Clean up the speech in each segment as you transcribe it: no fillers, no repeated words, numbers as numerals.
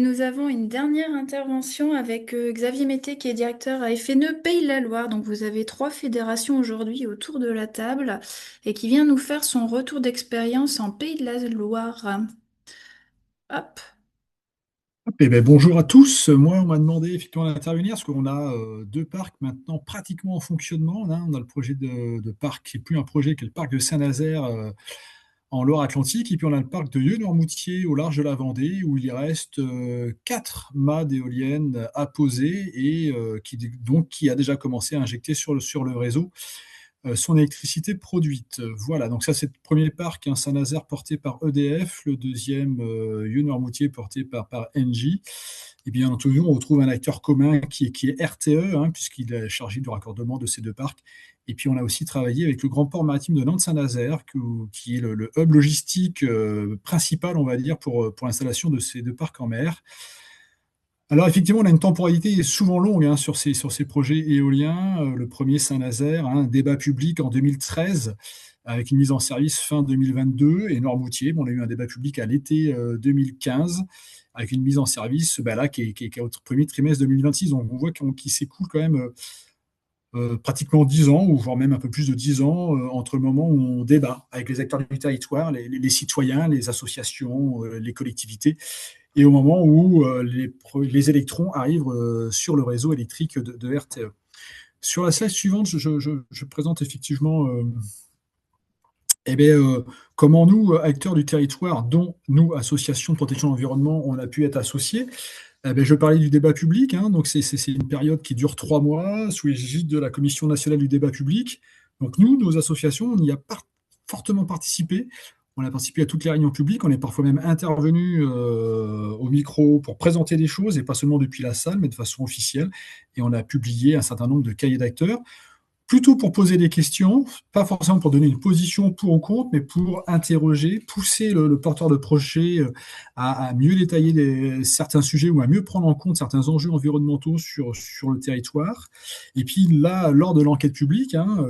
Nous avons une dernière intervention avec Xavier Mété qui est directeur à FNE Pays de la Loire. Donc vous avez trois fédérations aujourd'hui autour de la table et qui vient nous faire son retour d'expérience en Pays de la Loire. Hop. Eh ben, bonjour à tous. Moi, on m'a demandé effectivement d'intervenir parce qu'on a deux parcs maintenant pratiquement en fonctionnement. On a le projet de parc qui n'est plus un projet, qui est le parc de Saint-Nazaire en Loire-Atlantique. Et puis on a le parc de Yeux-Noirmoutier au large de la Vendée où il reste quatre mâts d'éoliennes à poser et qui a déjà commencé à injecter sur le réseau son électricité produite. Voilà, donc ça c'est le premier parc, hein, Saint-Nazaire porté par EDF, le deuxième Yeux-Noirmoutier porté par Engie. Et bien entendu, on retrouve un acteur commun qui est RTE, hein, puisqu'il est chargé du raccordement de ces deux parcs. Et puis on a aussi travaillé avec le Grand Port Maritime de Nantes-Saint-Nazaire, qui est le hub logistique principal, on va dire, pour l'installation de ces deux parcs en mer. Alors effectivement, on a une temporalité souvent longue, hein, sur ces projets éoliens. Le premier, Saint-Nazaire, hein, un débat public en 2013 avec une mise en service fin 2022. Et Noirmoutier, bon, on a eu un débat public à l'été 2015 avec une mise en service là, qui est au premier trimestre 2026. Donc on voit qu'il s'écoule quand même pratiquement 10 ans, ou voire même un peu plus de 10 ans, entre le moment où on débat avec les acteurs du territoire, les citoyens, les associations, les collectivités, et au moment où les électrons arrivent sur le réseau électrique de RTE. Sur la slide suivante, je présente effectivement eh bien, comment nous, acteurs du territoire, dont nous, associations de protection de l'environnement, on a pu être associés. Je parlais du débat public, hein, donc c'est une période qui dure 3 mois sous l'égide de la Commission nationale du débat public. Donc nous, nos associations, on y a fortement participé. On a participé à toutes les réunions publiques, on est parfois même intervenu au micro pour présenter des choses, et pas seulement depuis la salle, mais de façon officielle. Et on a publié un certain nombre de cahiers d'acteurs plutôt pour poser des questions, pas forcément pour donner une position pour ou contre, mais pour interroger, pousser le porteur de projet à mieux détailler certains sujets ou à mieux prendre en compte certains enjeux environnementaux sur le territoire. Et puis là, lors de l'enquête publique, hein,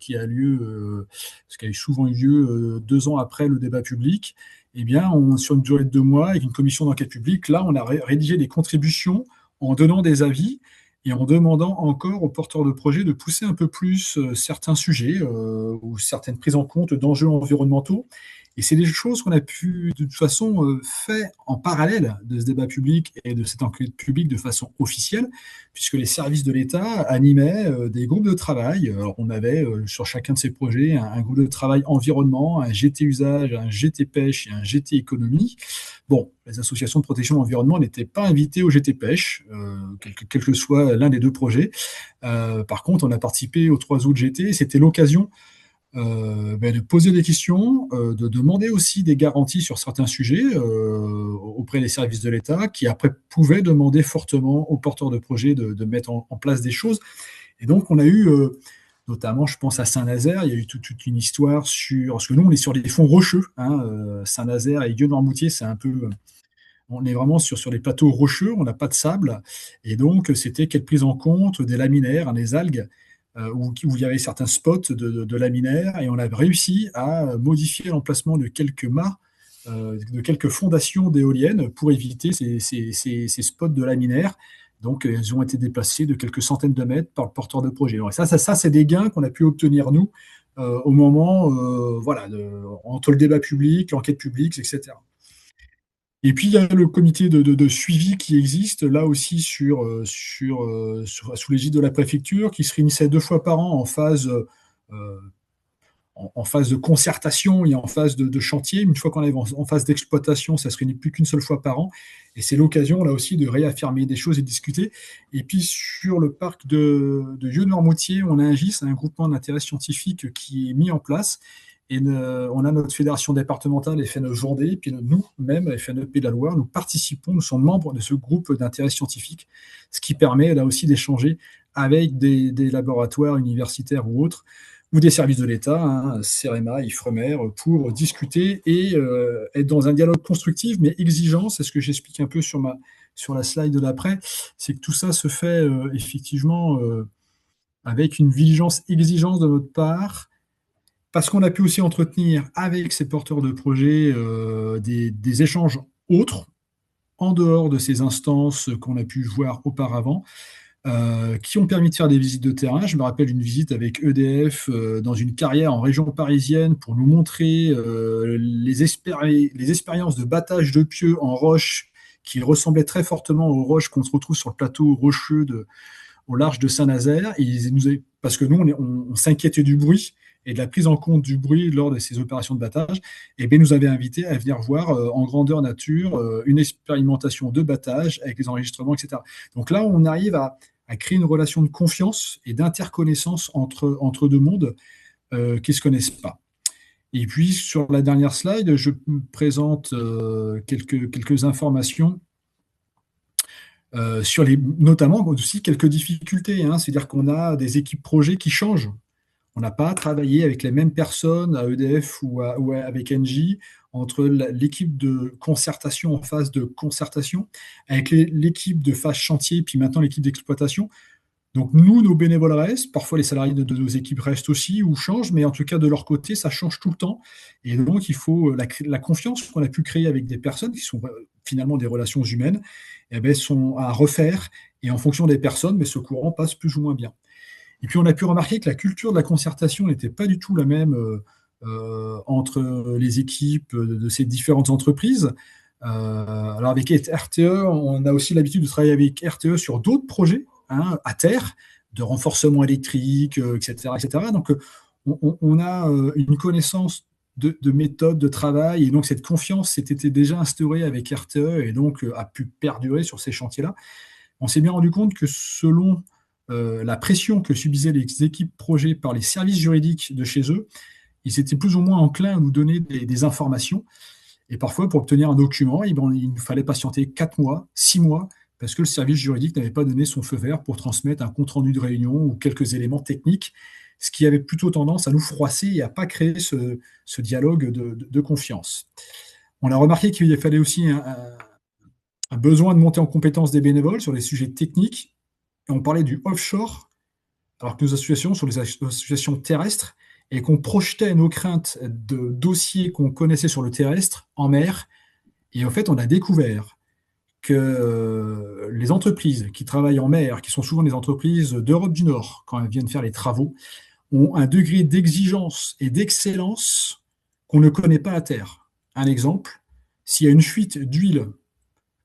qui a lieu, ce qui a souvent eu lieu 2 ans après le débat public, eh bien, sur une durée de 2 mois, avec une commission d'enquête publique, là, on a rédigé des contributions en donnant des avis et en demandant encore aux porteurs de projets de pousser un peu plus certains sujets ou certaines prises en compte d'enjeux environnementaux. Et c'est des choses qu'on a pu, de toute façon, faire en parallèle de ce débat public et de cette enquête publique de façon officielle, puisque les services de l'État animaient des groupes de travail. Alors, on avait sur chacun de ces projets un groupe de travail environnement, un GT usage, un GT pêche et un GT économie. Bon, les associations de protection de l'environnement n'étaient pas invitées au GT Pêche, quel que soit l'un des deux projets. Par contre, on a participé aux 3 autres GT, et c'était l'occasion de poser des questions, de demander aussi des garanties sur certains sujets auprès des services de l'État, qui après pouvaient demander fortement aux porteurs de projets de mettre en place des choses. Et donc, on a eu, notamment, je pense à Saint-Nazaire, il y a eu toute une histoire sur. Parce que nous, on est sur des fonds rocheux, hein, Saint-Nazaire et Dieu-Noirmoutier, c'est un peu. On est vraiment sur des plateaux rocheux, on n'a pas de sable. Et donc, c'était quelle prise en compte des laminaires, hein, des algues, où il y avait certains spots de laminaires. Et on a réussi à modifier l'emplacement de quelques mâts, de quelques fondations d'éoliennes pour éviter ces spots de laminaires. Donc, ils ont été déplacés de quelques centaines de mètres par le porteur de projet. Alors, ça c'est des gains qu'on a pu obtenir, nous, au moment, voilà, entre le débat public, l'enquête publique, etc. Et puis, il y a le comité de suivi qui existe, là aussi, sous l'égide de la préfecture, qui se réunissait 2 fois par an euh, en phase de concertation et en phase de chantier. Une fois qu'on arrive en phase d'exploitation, ça se réunit plus qu'une seule fois par an. Et c'est l'occasion, là aussi, de réaffirmer des choses et de discuter. Et puis, sur le parc de Vieux-Noirmoutier, on a un GIS, un groupement d'intérêt scientifique qui est mis en place. Et on a notre fédération départementale FNE Vendée, et puis nous-mêmes, FNE Pays de la Loire, nous participons, nous sommes membres de ce groupe d'intérêt scientifique, ce qui permet là aussi d'échanger avec des laboratoires universitaires ou autres, ou des services de l'État, hein, CEREMA, IFREMER, pour discuter et être dans un dialogue constructif, mais exigeant. C'est ce que j'explique un peu sur la slide de l'après, c'est que tout ça se fait effectivement avec une vigilance, exigence de notre part, parce qu'on a pu aussi entretenir avec ces porteurs de projets des échanges autres, en dehors de ces instances qu'on a pu voir auparavant, qui ont permis de faire des visites de terrain. Je me rappelle une visite avec EDF dans une carrière en région parisienne pour nous montrer les expériences de battage de pieux en roche qui ressemblaient très fortement aux roches qu'on se retrouve sur le plateau rocheux au large de Saint-Nazaire. Parce que nous, on s'inquiétait du bruit et de la prise en compte du bruit lors de ces opérations de battage, et bien, nous avait invités à venir voir en grandeur nature une expérimentation de battage avec les enregistrements, etc. Donc là, on arrive à créer une relation de confiance et d'interconnaissance entre deux mondes qui ne se connaissent pas. Et puis, sur la dernière slide, je présente quelques informations notamment aussi quelques difficultés, hein. C'est-à-dire qu'on a des équipes projets qui changent. On n'a pas travaillé avec les mêmes personnes à EDF ou avec Engie, entre l'équipe de concertation en phase de concertation, avec l'équipe de phase chantier, puis maintenant l'équipe d'exploitation. Donc nous, nos bénévoles restent, parfois les salariés de nos équipes restent aussi ou changent, mais en tout cas de leur côté, ça change tout le temps. Et donc il faut la confiance qu'on a pu créer avec des personnes qui sont finalement des relations humaines, eh bien, sont à refaire. Et en fonction des personnes, mais ce courant passe plus ou moins bien. Et puis on a pu remarquer que la culture de la concertation n'était pas du tout la même entre les équipes de ces différentes entreprises. Alors avec RTE, on a aussi l'habitude de travailler avec RTE sur d'autres projets, hein, à terre, de renforcement électrique, etc., etc. Donc on a une connaissance de méthode de travail, et donc cette confiance s'était déjà instaurée avec RTE et donc a pu perdurer sur ces chantiers-là. On s'est bien rendu compte que selon la pression que subissaient les équipes projets par les services juridiques de chez eux, ils étaient plus ou moins enclins à nous donner des informations. Et parfois, pour obtenir un document, il nous fallait patienter 4 mois, 6 mois, parce que le service juridique n'avait pas donné son feu vert pour transmettre un compte-rendu de réunion ou quelques éléments techniques, ce qui avait plutôt tendance à nous froisser et à ne pas créer ce dialogue de confiance. On a remarqué qu'il fallait aussi un besoin de monter en compétence des bénévoles sur les sujets techniques. Et on parlait du offshore, alors que nos associations sont des associations terrestres, et qu'on projetait nos craintes de dossiers qu'on connaissait sur le terrestre en mer. Et en fait, on a découvert que les entreprises qui travaillent en mer, qui sont souvent des entreprises d'Europe du Nord, quand elles viennent faire les travaux, ont un degré d'exigence et d'excellence qu'on ne connaît pas à terre. Un exemple, s'il y a une fuite d'huile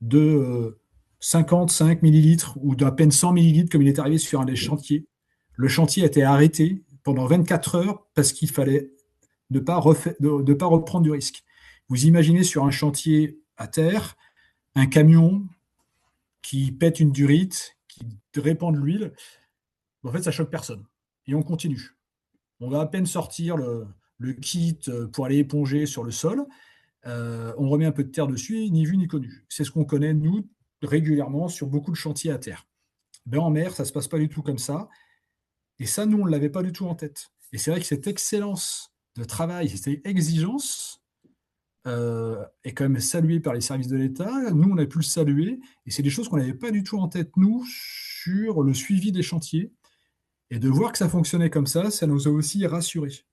de 55 millilitres ou d'à peine 100 millilitres, comme il est arrivé sur un des chantiers, le chantier a été arrêté pendant 24 heures parce qu'il fallait ne pas reprendre du risque. Vous imaginez sur un chantier à terre, un camion qui pète une durite, qui répand de l'huile, en fait, ça choque personne. Et on continue. On va à peine sortir le kit pour aller éponger sur le sol. On remet un peu de terre dessus, ni vu ni connu. C'est ce qu'on connaît, nous, régulièrement sur beaucoup de chantiers à terre. Ben, en mer, ça ne se passe pas du tout comme ça. Et ça, nous, on ne l'avait pas du tout en tête. Et c'est vrai que cette excellence de travail, cette exigence est quand même saluée par les services de l'État. Nous, on a pu le saluer. Et c'est des choses qu'on n'avait pas du tout en tête, nous, sur le suivi des chantiers. Et de voir que ça fonctionnait comme ça nous a aussi rassurés.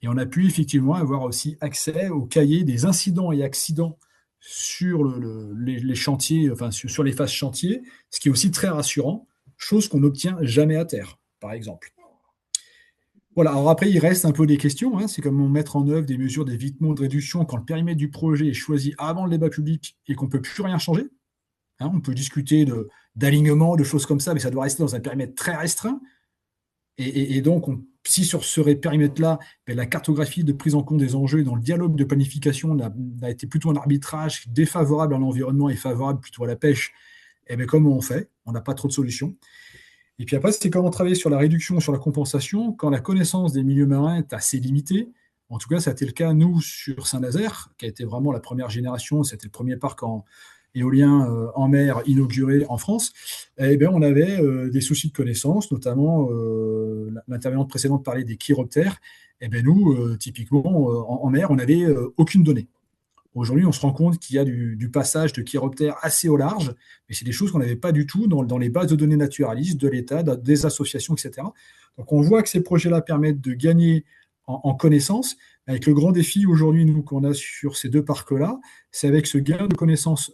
Et on a pu effectivement avoir aussi accès au cahier des incidents et accidents sur les chantiers, enfin sur les phases chantiers, ce qui est aussi très rassurant, chose qu'on n'obtient jamais à terre, par exemple. Voilà, alors après, il reste un peu des questions, hein. C'est comment mettre en œuvre des mesures d'évitement de réduction quand le périmètre du projet est choisi avant le débat public et qu'on ne peut plus rien changer. Hein, on peut discuter d'alignement, de choses comme ça, mais ça doit rester dans un périmètre très restreint. Et donc, si sur ce périmètre-là, la cartographie de prise en compte des enjeux dans le dialogue de planification a été plutôt un arbitrage défavorable à l'environnement et favorable plutôt à la pêche, et bien comment on fait? On n'a pas trop de solutions. Et puis après, c'est comment travailler sur la réduction, sur la compensation, quand la connaissance des milieux marins est assez limitée. En tout cas, ça a été le cas, nous, sur Saint-Nazaire, qui a été vraiment la première génération, c'était le premier parc éolien en mer inauguré en France. Eh bien, on avait des soucis de connaissance, notamment l'intervenante précédente parlait des chiroptères. Eh bien, nous, typiquement, en mer, on n'avait aucune donnée. Aujourd'hui, on se rend compte qu'il y a du passage de chiroptères assez au large, mais c'est des choses qu'on n'avait pas du tout dans les bases de données naturalistes de l'État, des associations, etc. Donc, on voit que ces projets-là permettent de gagner en connaissances, avec le grand défi aujourd'hui, nous, qu'on a sur ces deux parcs-là, c'est avec ce gain de connaissances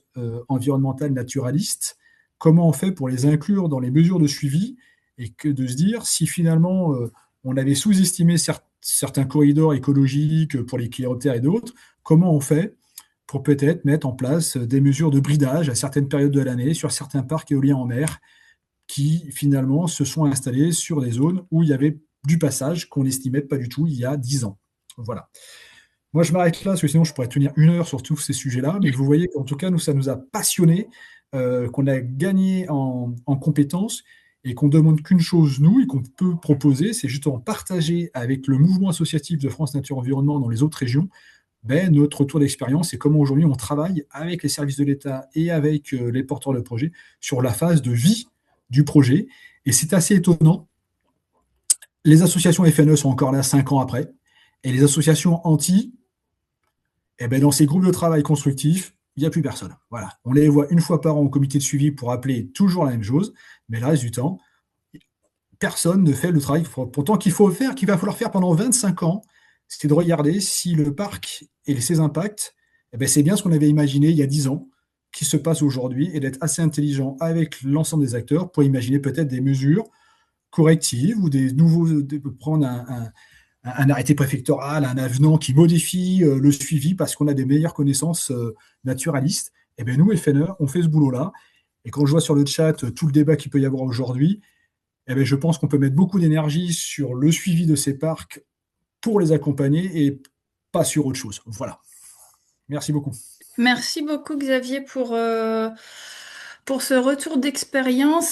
environnementales naturalistes, comment on fait pour les inclure dans les mesures de suivi et que de se dire si finalement on avait sous-estimé certains corridors écologiques pour les chiroptères et d'autres, comment on fait pour peut-être mettre en place des mesures de bridage à certaines périodes de l'année sur certains parcs éoliens en mer qui finalement se sont installés sur des zones où il y avait du passage qu'on n'estimait pas du tout il y a 10 ans. Voilà. Moi, je m'arrête là, parce que sinon, je pourrais tenir 1 heure sur tous ces sujets-là, mais vous voyez qu'en tout cas, nous, ça nous a passionnés, qu'on a gagné en compétences et qu'on demande qu'une chose, nous, et qu'on peut proposer, c'est justement partager avec le mouvement associatif de France Nature Environnement dans les autres régions notre retour d'expérience et comment aujourd'hui on travaille avec les services de l'État et avec les porteurs de projets sur la phase de vie du projet. Et c'est assez étonnant. Les associations FNE sont encore là 5 ans après, et les associations anti, eh ben, dans ces groupes de travail constructifs, il n'y a plus personne. Voilà. On les voit une fois par an au comité de suivi pour appeler toujours la même chose, mais le reste du temps, personne ne fait le travail pourtant qu'il faut faire, qu'il va falloir faire pendant 25 ans, c'est de regarder si le parc et ses impacts, eh ben, c'est bien ce qu'on avait imaginé il y a 10 ans, qui se passe aujourd'hui, et d'être assez intelligent avec l'ensemble des acteurs pour imaginer peut-être des mesures correctives ou des nouveaux, prendre un arrêté préfectoral, un avenant qui modifie le suivi parce qu'on a des meilleures connaissances naturalistes. Et bien nous, FNE, on fait ce boulot-là. Et quand je vois sur le chat tout le débat qu'il peut y avoir aujourd'hui, eh bien, je pense qu'on peut mettre beaucoup d'énergie sur le suivi de ces parcs pour les accompagner et pas sur autre chose. Voilà. Merci beaucoup. Merci beaucoup Xavier pour ce retour d'expérience.